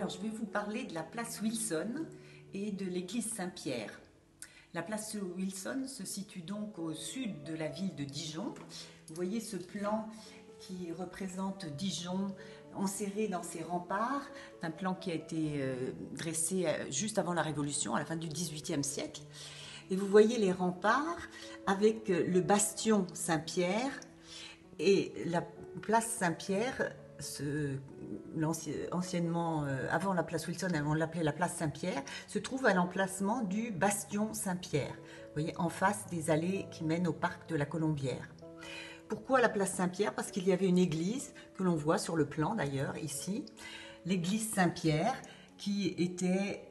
Alors, je vais vous parler de la place Wilson et de l'église Saint-Pierre. La place Wilson se situe donc au sud de la ville de Dijon. Vous voyez ce plan qui représente Dijon enserré dans ses remparts. C'est un plan qui a été dressé juste avant la Révolution, à la fin du XVIIIe siècle. Et vous voyez les remparts avec le bastion Saint-Pierre et la place Saint-Pierre. Anciennement, avant la place Wilson, on l'appelait la place Saint-Pierre, se trouve à l'emplacement du bastion Saint-Pierre, vous voyez, en face des allées qui mènent au parc de la Colombière. Pourquoi la place Saint-Pierre? Parce qu'il y avait une église, que l'on voit sur le plan d'ailleurs, ici, l'église Saint-Pierre, qui était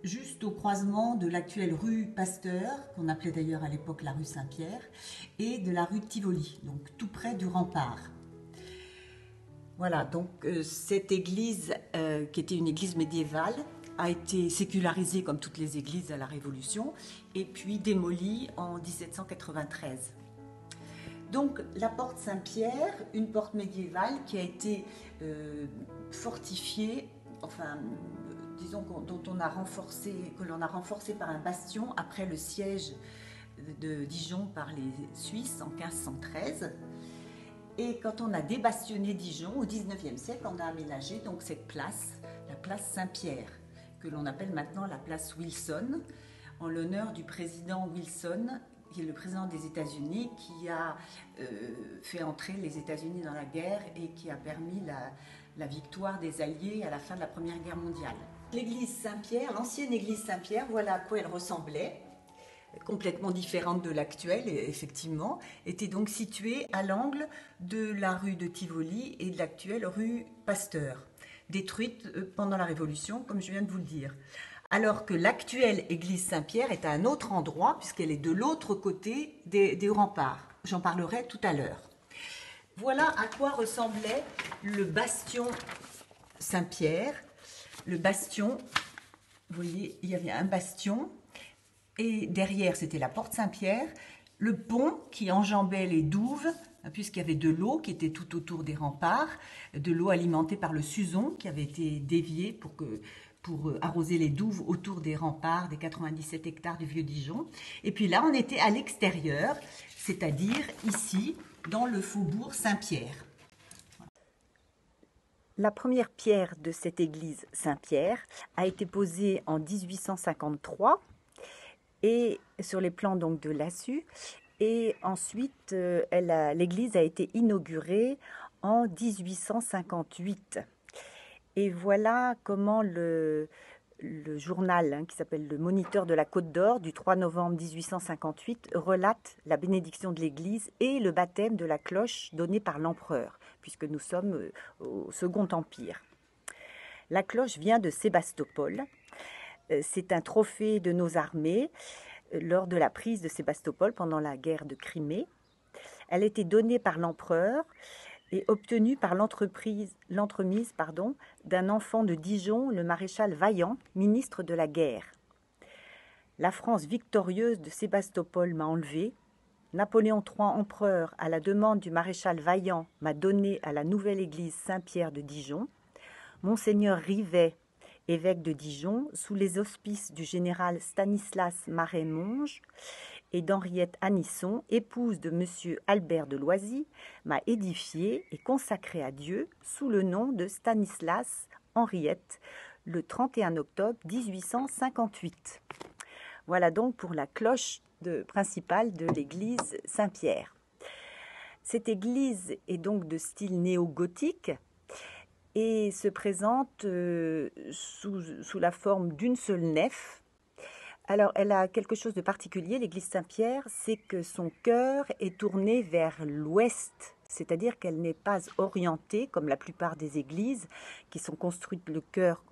juste au croisement de l'actuelle rue Pasteur, qu'on appelait d'ailleurs à l'époque la rue Saint-Pierre, et de la rue Tivoli, donc tout près du rempart. Voilà, donc cette église, qui était une église médiévale, a été sécularisée comme toutes les églises à la Révolution, et puis démolie en 1793. Donc la porte Saint-Pierre, une porte médiévale qui a été fortifiée, enfin, disons que l'on a renforcé par un bastion après le siège de Dijon par les Suisses en 1513. Et quand on a débastionné Dijon au XIXe siècle, on a aménagé donc cette place, la place Saint-Pierre, que l'on appelle maintenant la place Wilson, en l'honneur du président Wilson, qui est le président des États-Unis, qui a fait entrer les États-Unis dans la guerre et qui a permis la victoire des Alliés à la fin de la Première Guerre mondiale. L'église Saint-Pierre, l'ancienne église Saint-Pierre, voilà à quoi elle ressemblait. Complètement différente de l'actuelle, effectivement, était donc située à l'angle de la rue de Tivoli et de l'actuelle rue Pasteur, détruite pendant la Révolution, comme je viens de vous le dire. Alors que l'actuelle église Saint-Pierre est à un autre endroit, puisqu'elle est de l'autre côté des remparts. J'en parlerai tout à l'heure. Voilà à quoi ressemblait le bastion Saint-Pierre. Le bastion, vous voyez, il y avait un bastion. Et derrière, c'était la porte Saint-Pierre, le pont qui enjambait les douves, puisqu'il y avait de l'eau qui était tout autour des remparts, de l'eau alimentée par le Suzon qui avait été dévié pour arroser les douves autour des remparts, des 97 hectares du Vieux-Dijon. Et puis là, on était à l'extérieur, c'est-à-dire ici, dans le faubourg Saint-Pierre. La première pierre de cette église Saint-Pierre a été posée en 1853 et sur les plans donc de Lassus, et ensuite l'église a été inaugurée en 1858. Et voilà comment le journal qui s'appelle Le Moniteur de la Côte d'Or du 3 novembre 1858 relate la bénédiction de l'église et le baptême de la cloche donné par l'empereur, puisque nous sommes au Second Empire. La cloche vient de Sébastopol. C'est un trophée de nos armées lors de la prise de Sébastopol pendant la guerre de Crimée. Elle a été donnée par l'empereur et obtenue par l'entremise d'un enfant de Dijon, le maréchal Vaillant, ministre de la guerre. La France victorieuse de Sébastopol m'a enlevé. Napoléon III, empereur, à la demande du maréchal Vaillant, m'a donné à la nouvelle église Saint-Pierre de Dijon. Monseigneur Rivet, évêque de Dijon, sous les auspices du général Stanislas Maret-Monge et d'Henriette Anisson, épouse de M. Albert de Loisy, m'a édifié et consacré à Dieu sous le nom de Stanislas Henriette, le 31 octobre 1858. Voilà donc pour la cloche principale de l'église Saint-Pierre. Cette église est donc de style néo-gothique et se présente sous la forme d'une seule nef. Alors, elle a quelque chose de particulier, l'église Saint-Pierre, c'est que son chœur est tourné vers l'ouest, c'est-à-dire qu'elle n'est pas orientée, comme la plupart des églises, qui sont construites le chœur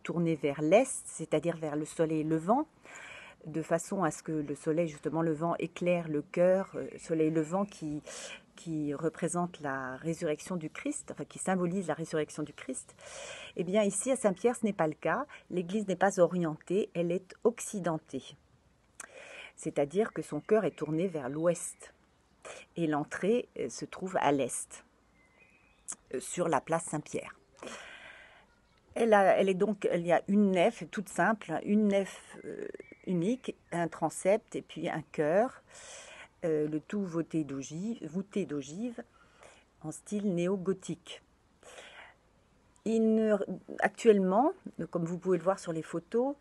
tourné vers l'est, c'est-à-dire vers le soleil levant, de façon à ce que le soleil, justement, levant éclaire le chœur, soleil levant qui représente la résurrection du Christ, enfin qui symbolise la résurrection du Christ. Eh bien ici à Saint-Pierre, ce n'est pas le cas. L'église n'est pas orientée, elle est occidentée. C'est-à-dire que son chœur est tourné vers l'ouest. Et l'entrée se trouve à l'est, sur la place Saint-Pierre. Il y a une nef toute simple, hein, une nef unique, un transept et puis un chœur, le tout voûté d'ogives en style néo-gothique. Actuellement, comme vous pouvez le voir sur les photos,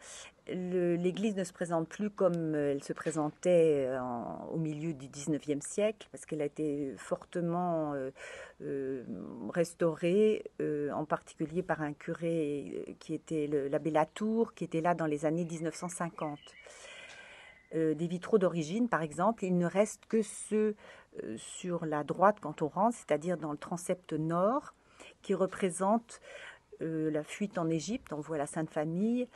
l'église ne se présente plus comme elle se présentait au milieu du 19e siècle, parce qu'elle a été fortement restaurée, en particulier par un curé qui était l'abbé Latour, qui était là dans les années 1950. Des vitraux d'origine, par exemple, il ne reste que ceux sur la droite quand on rentre, c'est-à-dire dans le transept nord, qui représente la fuite en Égypte. On voit la Sainte Famille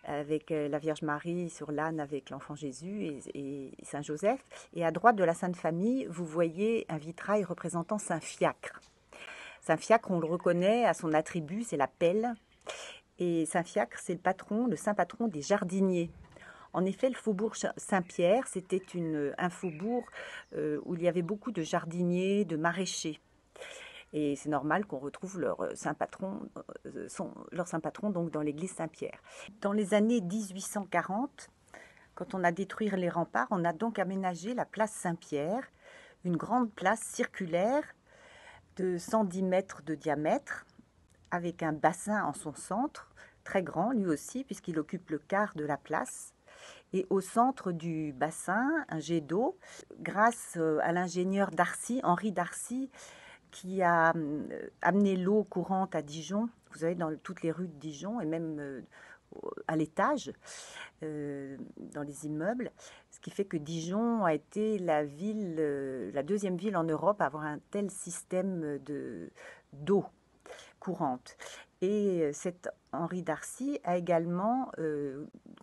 avec la Vierge Marie sur l'âne avec l'enfant Jésus et Saint Joseph. Et à droite de la Sainte Famille, vous voyez un vitrail représentant Saint Fiacre. Saint Fiacre, on le reconnaît à son attribut, c'est la pelle. Et Saint Fiacre, c'est le saint patron des jardiniers. En effet, le faubourg Saint-Pierre, c'était un faubourg où il y avait beaucoup de jardiniers, de maraîchers. Et c'est normal qu'on retrouve leur saint patron donc dans l'église Saint-Pierre. Dans les années 1840, quand on a détruit les remparts, on a donc aménagé la place Saint-Pierre, une grande place circulaire de 110 mètres de diamètre, avec un bassin en son centre, très grand lui aussi, puisqu'il occupe le quart de la place. Et au centre du bassin, un jet d'eau, grâce à l'ingénieur Darcy, Henri Darcy, qui a amené l'eau courante à Dijon, vous savez, dans toutes les rues de Dijon et même à l'étage, dans les immeubles, ce qui fait que Dijon a été la deuxième ville en Europe à avoir un tel système d'eau courante. Et cet Henri Darcy a également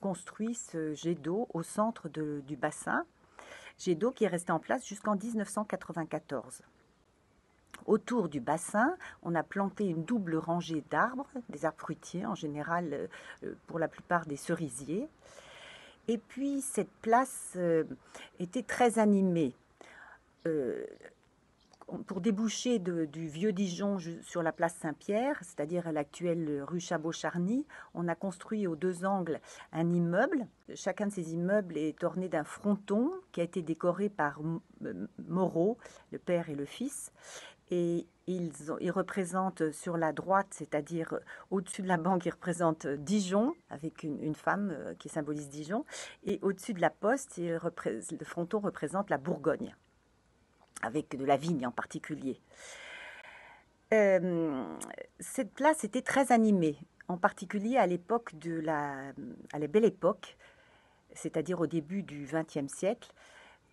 construit ce jet d'eau au centre du bassin, jet d'eau qui est resté en place jusqu'en 1994. Autour du bassin, on a planté une double rangée d'arbres, des arbres fruitiers en général, pour la plupart des cerisiers. Et puis cette place était très animée. Pour déboucher du vieux Dijon sur la place Saint-Pierre, c'est-à-dire à l'actuelle rue Chabot-Charny, on a construit aux deux angles un immeuble. Chacun de ces immeubles est orné d'un fronton qui a été décoré par Moreau, le père et le fils. Et ils représentent sur la droite, c'est-à-dire au-dessus de la banque, ils représentent Dijon, avec une femme qui symbolise Dijon. Et au-dessus de la poste, le fronton représente la Bourgogne, avec de la vigne en particulier. Cette place était très animée, en particulier à l'époque à la Belle Époque, c'est-à-dire au début du XXe siècle.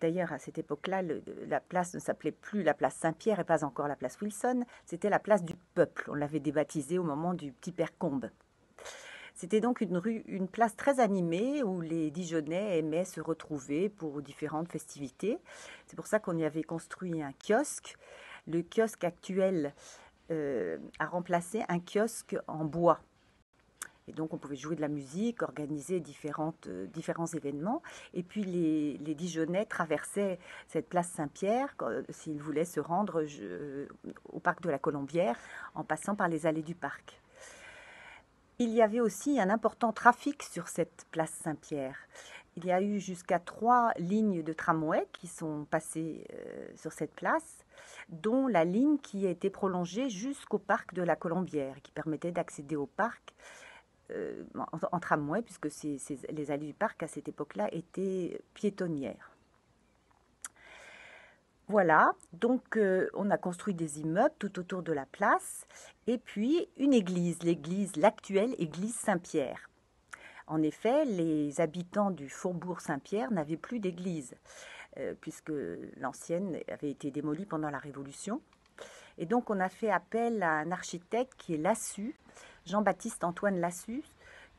D'ailleurs, à cette époque-là, la place ne s'appelait plus la place Saint-Pierre et pas encore la place Wilson, c'était la place du peuple. On l'avait débaptisée au moment du Petit Père Combe. C'était donc une place très animée où les Dijonnais aimaient se retrouver pour différentes festivités. C'est pour ça qu'on y avait construit un kiosque. Le kiosque actuel a remplacé un kiosque en bois. Et donc, on pouvait jouer de la musique, organiser différents événements. Et puis, les Dijonnais traversaient cette place Saint-Pierre s'ils voulaient se rendre au parc de la Colombière en passant par les allées du parc. Il y avait aussi un important trafic sur cette place Saint-Pierre. Il y a eu jusqu'à 3 lignes de tramway qui sont passées sur cette place, dont la ligne qui a été prolongée jusqu'au parc de la Colombière, qui permettait d'accéder au parc en tramway, puisque les allées du parc à cette époque-là étaient piétonnières. Voilà, donc on a construit des immeubles tout autour de la place, et puis une église, l'actuelle église Saint-Pierre. En effet, les habitants du faubourg Saint-Pierre n'avaient plus d'église, puisque l'ancienne avait été démolie pendant la Révolution. Et donc on a fait appel à un architecte qui est Lassus, Jean-Baptiste Antoine Lassus,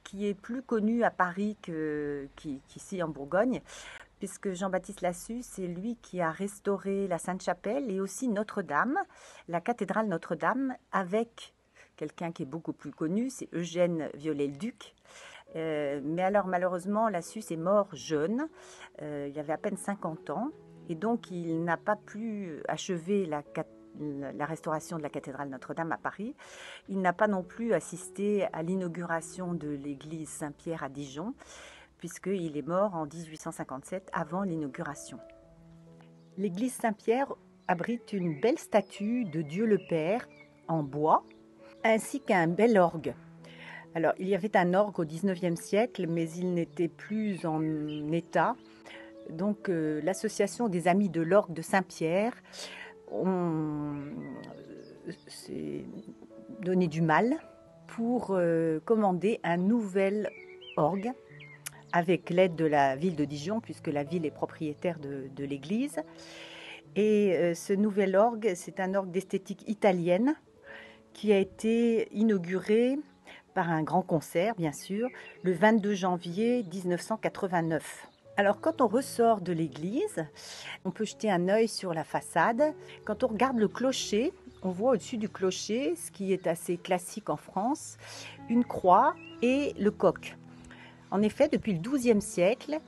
qui est plus connu à Paris qu'ici en Bourgogne, puisque Jean-Baptiste Lassus, c'est lui qui a restauré la Sainte-Chapelle et aussi Notre-Dame, la cathédrale Notre-Dame, avec quelqu'un qui est beaucoup plus connu, c'est Eugène Viollet-le-Duc. Mais alors malheureusement, Lassus est mort jeune, il avait à peine 50 ans, et donc il n'a pas pu achever la restauration de la cathédrale Notre-Dame à Paris. Il n'a pas non plus assisté à l'inauguration de l'église Saint-Pierre à Dijon, puisqu'il est mort en 1857, avant l'inauguration. L'église Saint-Pierre abrite une belle statue de Dieu le Père en bois, ainsi qu'un bel orgue. Alors, il y avait un orgue au XIXe siècle, mais il n'était plus en état. Donc, l'association des Amis de l'orgue de Saint-Pierre s'est donné du mal pour commander un nouvel orgue avec l'aide de la ville de Dijon, puisque la ville est propriétaire de l'église. Et ce nouvel orgue, c'est un orgue d'esthétique italienne qui a été inauguré par un grand concert, bien sûr, le 22 janvier 1989. Alors, quand on ressort de l'église, on peut jeter un œil sur la façade. Quand on regarde le clocher, on voit au-dessus du clocher, ce qui est assez classique en France, une croix et le coq. En effet, depuis le XIIe siècle,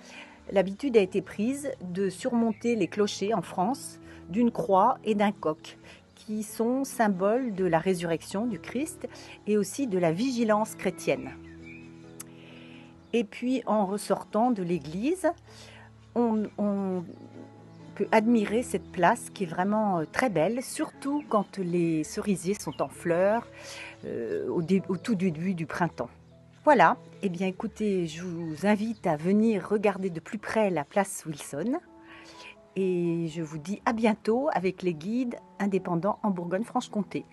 l'habitude a été prise de surmonter les clochers en France d'une croix et d'un coq, qui sont symboles de la résurrection du Christ et aussi de la vigilance chrétienne. Et puis, en ressortant de l'église, on peut admirer cette place qui est vraiment très belle, surtout quand les cerisiers sont en fleurs au tout début du printemps. Voilà, eh bien écoutez, je vous invite à venir regarder de plus près la place Wilson et je vous dis à bientôt avec les guides indépendants en Bourgogne-Franche-Comté.